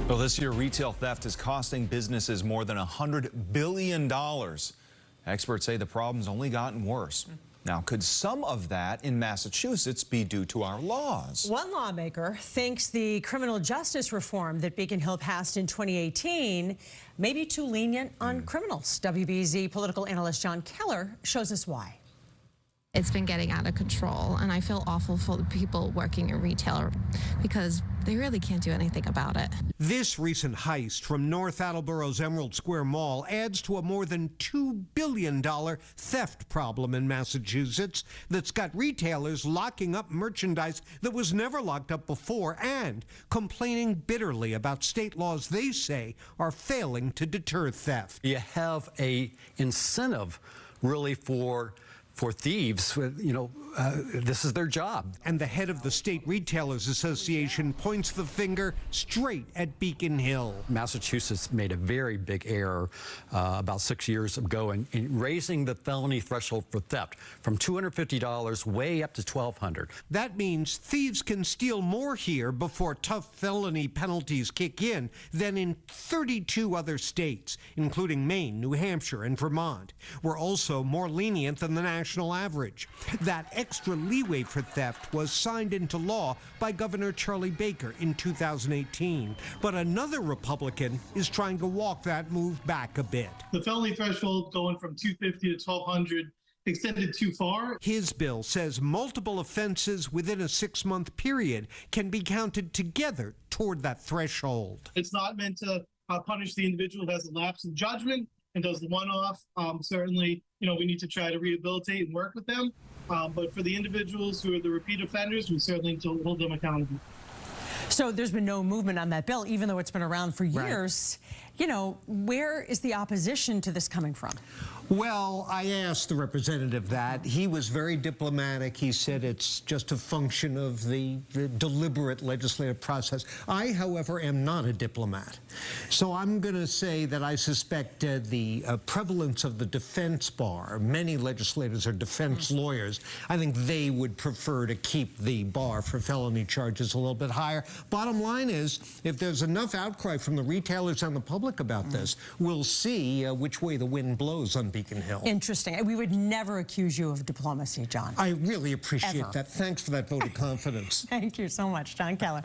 Well, this year, retail theft is costing businesses more than $100 billion. Experts say the problem's only gotten worse. Now, could some of that in Massachusetts be due to our laws? One lawmaker thinks the criminal justice reform that Beacon Hill passed in 2018 may be too lenient on criminals. WBZ political analyst John Keller shows us why. It's been getting out of control, and I feel awful for the people working in retail because they really can't do anything about it. This recent heist from North Attleboro's Emerald Square Mall adds to a more than $2 billion theft problem in Massachusetts that's got retailers locking up merchandise that was never locked up before and complaining bitterly about state laws they say are failing to deter theft. You have a incentive really for thieves. This is their job. And the head of the State Retailers Association points the finger straight at Beacon Hill. Massachusetts made a very big error about 6 years ago in raising the felony threshold for theft from $250 way up to $1,200. That means thieves can steal more here before tough felony penalties kick in than in 32 other states, including Maine, New Hampshire, and Vermont. We're also more lenient than the national average. That extra leeway for theft was signed into law by Governor Charlie Baker in 2018. But another Republican is trying to walk that move back a bit. The felony threshold going from $250 to $1,200 extended too far. His bill says multiple offenses within a 6-month period can be counted together toward that threshold. It's not meant to punish the individual who has a lapse in judgment and does the one-off. Certainly, we need to try to rehabilitate and work with them. But for the individuals who are the repeat offenders, we certainly need to hold them accountable. So there's been no movement on that bill, even though it's been around for years. Right. Where is the opposition to this coming from? Well, I asked the representative that. He was very diplomatic. He said it's just a function of the deliberate legislative process. I, however, am not a diplomat. So I'm going to say that I suspect the prevalence of the defense bar, many legislators are defense lawyers, I think they would prefer to keep the bar for felony charges a little bit higher. Bottom line is, if there's enough outcry from the retailers and the public about this, we'll see which way the wind blows on Beacon Hill. Interesting. We would never accuse you of diplomacy, John. I really appreciate that. Thanks for that vote of confidence. Thank you so much, John Keller.